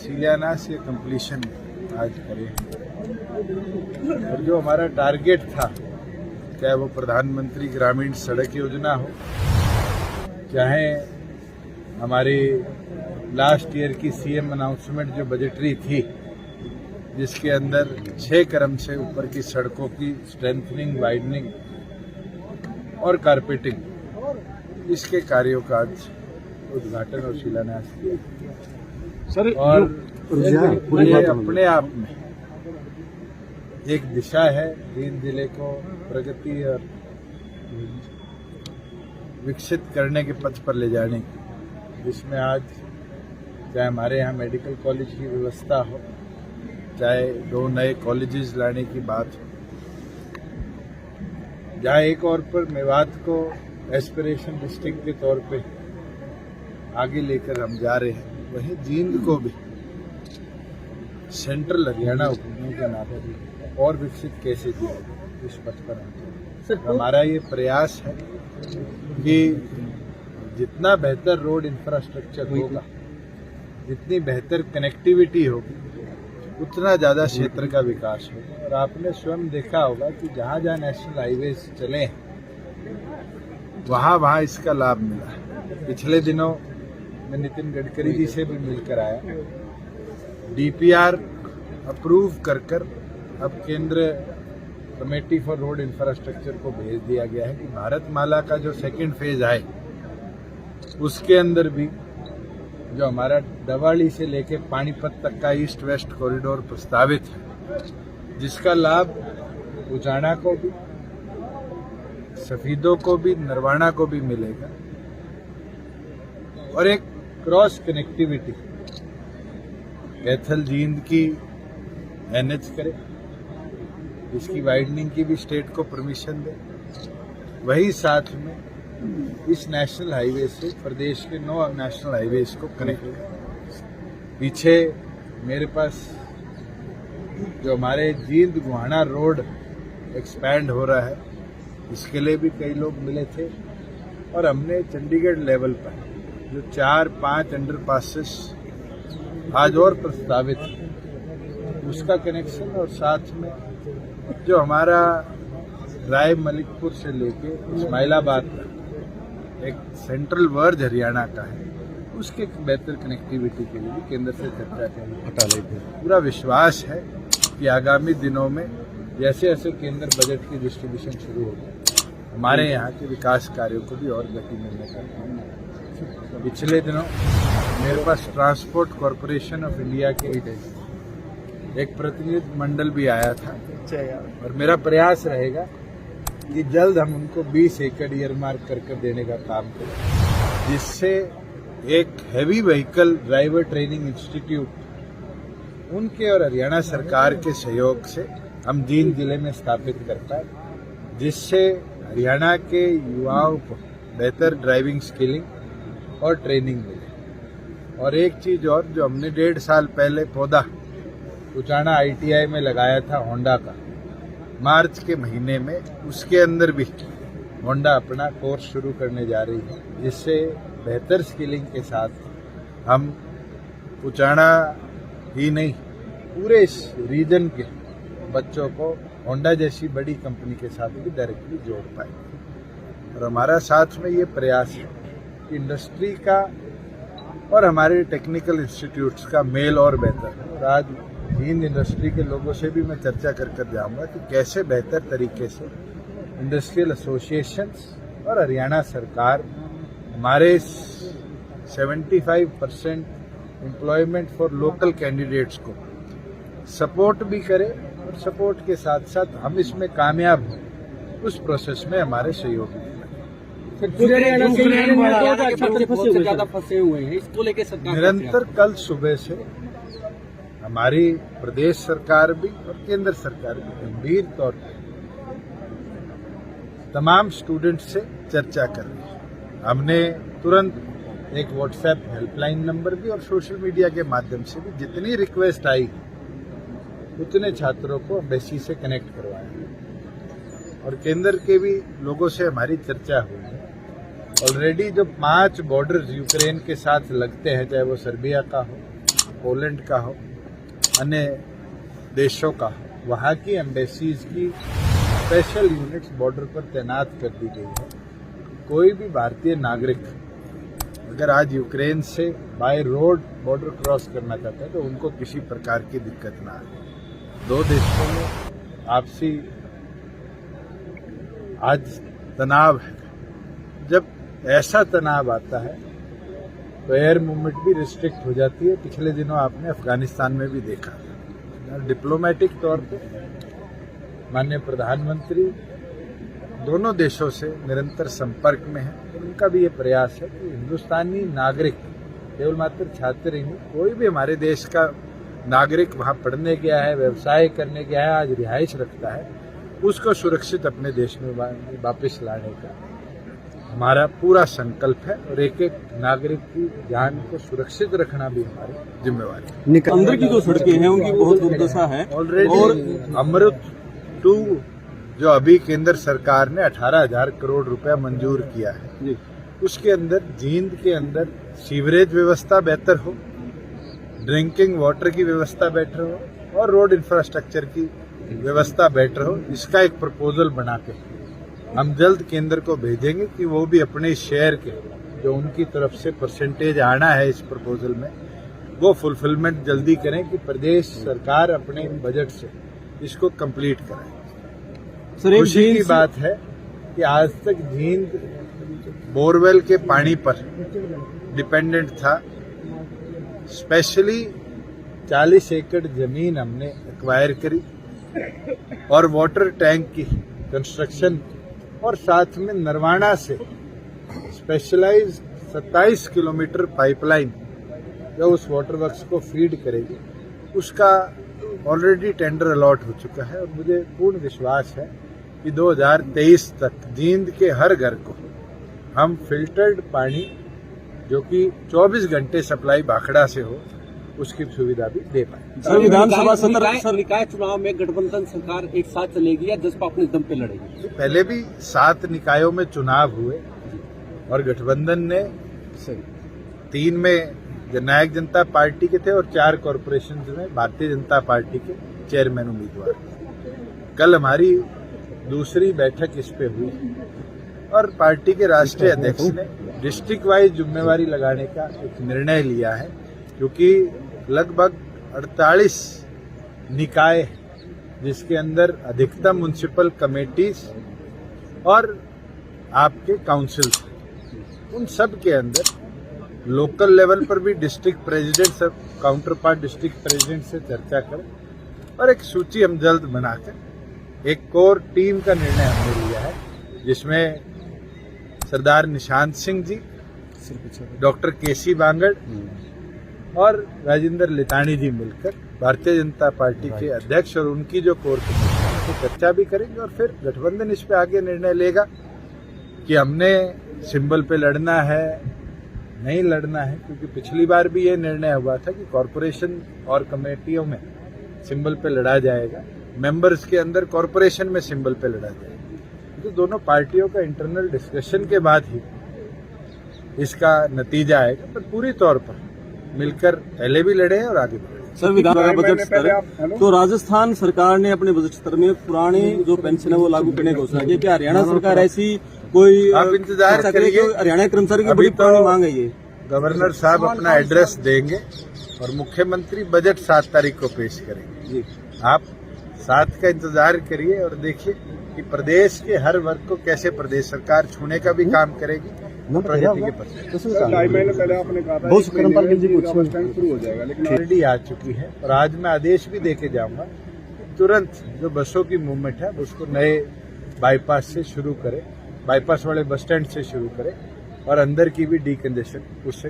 शिलान्यास या कंप्लीशन आज करें। और जो हमारा टारगेट था, चाहे वो प्रधानमंत्री ग्रामीण सड़क योजना हो, चाहे हमारी लास्ट ईयर की सीएम अनाउंसमेंट जो बजटरी थी, जिसके अंदर 6 क्रम से ऊपर की सड़कों की स्ट्रेंथनिंग, वाइडनिंग और कारपेटिंग, इसके कार्यों का आज उद्घाटन और शिलान्यास किया सर। और ये अपने आप में एक दिशा है जींद जिले को प्रगति और विकसित करने के पथ पर ले जाने की, जिसमें आज चाहे हमारे यहाँ मेडिकल कॉलेज की व्यवस्था हो, चाहे 2 नए कॉलेजेस लाने की बात हो, जहाँ एक और पर मेवात को एस्पिरेशन डिस्ट्रिक्ट के तौर पे आगे लेकर हम जा रहे हैं, वहीं जींद को भी सेंट्रल हरियाणा उपखंड के नाते और विकसित कैसे किया जाए, इस पथ पर हम। हमारा ये प्रयास है कि जितना बेहतर रोड इंफ्रास्ट्रक्चर होगा, जितनी बेहतर कनेक्टिविटी होगी, उतना ज़्यादा क्षेत्र का विकास होगा। और आपने स्वयं देखा होगा कि जहाँ जहाँ नेशनल हाईवेज चले हैं, वहाँ इसका लाभ मिला है। पिछले दिनों मैं नितिन गडकरी जी से भी मिलकर आया। डीपीआर अप्रूव कर अब केंद्र कमेटी फॉर रोड इंफ्रास्ट्रक्चर को भेज दिया गया है कि भारतमाला का जो सेकंड फेज आए, उसके अंदर भी जो हमारा दवाड़ी से लेके पानीपत तक का ईस्ट वेस्ट कॉरिडोर प्रस्तावित है, जिसका लाभ उचाना को भी, सफीदों को भी, नरवाना को भी मिलेगा। और एक क्रॉस कनेक्टिविटी कैथल जींद की एनएच करे, इसकी वाइडनिंग की भी स्टेट को परमिशन दे, वही साथ में इस नेशनल हाईवे से प्रदेश के 9 नेशनल हाईवेज को कनेक्ट करे। पीछे मेरे पास जो हमारे जींद गुहाना रोड एक्सपैंड हो रहा है, इसके लिए भी कई लोग मिले थे। और हमने चंडीगढ़ लेवल पर जो 4-5 अंडरपासेस आज और प्रस्तावित है, उसका कनेक्शन, और साथ में जो हमारा राय मलिकपुर से लेके इस्माइलाबाद तक एक सेंट्रल वर्ज हरियाणा का है, उसके बेहतर कनेक्टिविटी के लिए भी केंद्र से चर्चा करेंगे। पूरा विश्वास है कि आगामी दिनों में जैसे जैसे केंद्र बजट की डिस्ट्रीब्यूशन शुरू होगी, हमारे यहाँ के विकास कार्यों को भी और गति मिलने का काम है। पिछले दिनों मेरे पास ट्रांसपोर्ट कॉरपोरेशन ऑफ इंडिया के एक प्रतिनिधि मंडल भी आया था, और मेरा प्रयास रहेगा कि जल्द हम उनको 20 एकड़ ईयरमार्क कर देने का काम करें, जिससे एक heavy vehicle driver training institute उनके और हरियाणा सरकार के सहयोग से हम जींद जिले में स्थापित कर पाए, जिससे हरियाणा के युवाओं को बेहतर ड्राइविंग स्किलिंग और ट्रेनिंग मिले। और एक चीज और, जो हमने 1.5 साल पहले पौधा उचाना ITI में लगाया था होंडा का, मार्च के महीने में, उसके अंदर भी होंडा अपना कोर्स शुरू करने जा रही है, जिससे बेहतर स्किलिंग के साथ हम उचाना ही नहीं, पूरे इस रीजन के बच्चों को होंडा जैसी बड़ी कंपनी के साथ भी डायरेक्टली जोड़ पाए। और हमारा साथ में ये प्रयास है कि इंडस्ट्री का और हमारे टेक्निकल इंस्टीट्यूट्स का मेल और बेहतर। और आज जींद इंडस्ट्री के लोगों से भी मैं चर्चा कर जाऊंगा कि कैसे बेहतर तरीके से इंडस्ट्रियल एसोसिएशंस और हरियाणा सरकार हमारे 75% एम्प्लॉयमेंट फॉर लोकल कैंडिडेट्स को सपोर्ट भी करे, और सपोर्ट के साथ साथ हम इसमें कामयाब हों, उस प्रोसेस में हमारे सहयोगी निरंतर। कल सुबह से हमारी प्रदेश सरकार भी और केंद्र सरकार भी गंभीर तौर पर तमाम स्टूडेंट से चर्चा कर रही है। हमने तुरंत एक व्हाट्सएप हेल्पलाइन नंबर भी और सोशल मीडिया के माध्यम से भी जितनी रिक्वेस्ट आई, उतने छात्रों को एम्बेसी से कनेक्ट करवाया। और केंद्र के भी लोगों से हमारी चर्चा हुई है। ऑलरेडी जो 5 बॉर्डर्स यूक्रेन के साथ लगते हैं, चाहे वो सर्बिया का हो, पोलैंड का हो, अन्य देशों का हो, वहाँ की एम्बेसीज की स्पेशल यूनिट्स बॉर्डर पर तैनात कर दी गई है। कोई भी भारतीय नागरिक अगर आज यूक्रेन से बाय रोड बॉर्डर क्रॉस करना चाहता है तो उनको किसी प्रकार की दिक्कत ना आए। दो देशों में आपसी आज तनाव है। जब ऐसा तनाव आता है तो एयर मूवमेंट भी रिस्ट्रिक्ट हो जाती है। पिछले दिनों आपने अफगानिस्तान में भी देखा। डिप्लोमेटिक तौर पे माननीय प्रधानमंत्री दोनों देशों से निरंतर संपर्क में है। उनका भी ये प्रयास है कि हिंदुस्तानी नागरिक केवल मात्र छात्र ही नहीं, कोई भी हमारे देश का नागरिक वहाँ पढ़ने गया है, व्यवसाय करने गया है, आज रिहाइश रखता है, उसको सुरक्षित अपने देश में वापस लाने का हमारा पूरा संकल्प है। और एक एक नागरिक की जान को सुरक्षित रखना भी हमारी जिम्मेवारी है। अंदर की जो सड़कें हैं उनकी बहुत दुर्दशा है। ऑलरेडी अमृत 2 जो अभी केंद्र सरकार ने 18,000 करोड़ रुपया मंजूर किया है, उसके अंदर जींद के अंदर सीवरेज व्यवस्था बेहतर हो, ड्रिंकिंग वाटर की व्यवस्था बेटर हो और रोड इंफ्रास्ट्रक्चर की व्यवस्था बेटर हो। इसका एक प्रपोजल बना के हम जल्द केंद्र को भेजेंगे कि वो भी अपने शेयर के जो उनकी तरफ से परसेंटेज आना है इस प्रपोजल में, वो फुलफिलमेंट जल्दी करें कि प्रदेश सरकार अपने बजट से इसको कंप्लीट कराए। खुशी की बात है कि आज तक जींद बोरवेल के पानी पर डिपेंडेंट था। स्पेशली 40 एकड़ जमीन हमने एक्वायर करी और वाटर टैंक की कंस्ट्रक्शन और साथ में नरवाना से स्पेशलाइज्ड 27 किलोमीटर पाइपलाइन जो उस वाटर वर्क्स को फीड करेगी, उसका ऑलरेडी टेंडर अलॉट हो चुका है। और मुझे पूर्ण विश्वास है कि 2023 तक जींद के हर घर को हम फिल्टर्ड पानी जो कि 24 घंटे सप्लाई भाखड़ा से हो उसकी सुविधा भी दे पाए। सर, विधानसभा सत्र निकाय चुनाव में गठबंधन सरकार एक साथ चलेगी या जसपा अपने दम पे लड़ेगी? पहले भी 7 निकायों में चुनाव हुए और गठबंधन ने 3 में जननायक जनता पार्टी के थे और 4 कॉरपोरेशन में भारतीय जनता पार्टी के चेयरमैन उम्मीदवार। कल हमारी दूसरी बैठक इस पे हुई और पार्टी के राष्ट्रीय अध्यक्ष ने डिस्ट्रिक्ट वाइज जिम्मेवारी लगाने का एक निर्णय लिया है, क्योंकि लगभग 48 निकाय जिसके अंदर अधिकतम म्युनिसिपल कमेटीज और आपके काउंसिल, उन सब के अंदर लोकल लेवल पर भी डिस्ट्रिक्ट प्रेसिडेंट सब काउंटर पार्ट डिस्ट्रिक्ट प्रेसिडेंट से चर्चा करें और एक सूची हम जल्द बनाकर एक कोर टीम का निर्णय हमने लिया है, जिसमें सरदार निशांत सिंह जी, डॉक्टर केसी बांगड़ और राजेंद्र लितानी जी मिलकर भारतीय जनता पार्टी के अध्यक्ष और उनकी जो कोर कमेटी है चर्चा भी करेंगे और फिर गठबंधन इस पे आगे निर्णय लेगा कि हमने सिंबल पे लड़ना है नहीं लड़ना है। क्योंकि पिछली बार भी ये निर्णय हुआ था कि कॉरपोरेशन और कमेटियों में सिंबल पे लड़ा जाएगा, मेंबर्स के अंदर कॉरपोरेशन में सिंबल पे लड़ा जाएगा। तो दोनों पार्टियों का इंटरनल डिस्कशन के बाद ही इसका नतीजा आएगा, पर पूरी तौर पर मिलकर पहले भी लड़े हैं और आगे भी लड़े। सर, विधानसभा बजट स्तर तो राजस्थान सरकार ने अपने बजट स्तर में पुरानी जो पेंशन है वो लागू करने की घोषणा की। क्या हरियाणा सरकार ऐसी कोई आप इंतजार करिए, हरियाणा कर्मचारी की बड़ी पुरानी मांग है ये। गवर्नर साहब अपना एड्रेस देंगे और मुख्यमंत्री बजट 7 तारीख को पेश करेंगे। आप 7 का इंतजार करिए और देखिए कि प्रदेश के हर वर्ग को कैसे प्रदेश सरकार छूने का भी काम करेगी। प्रगति के पत्र 2.5 महीने पहले आपने कहा था शुरू हो जाएगा, लेकिन ऑलरेडी आ चुकी है और आज मैं आदेश भी देके जाऊंगा कि तुरंत जो बसों की मूवमेंट है उसको नए बाईपास से शुरू करें, बाईपास वाले बस स्टैंड से शुरू करें और अंदर की भी डीकंजेशन उससे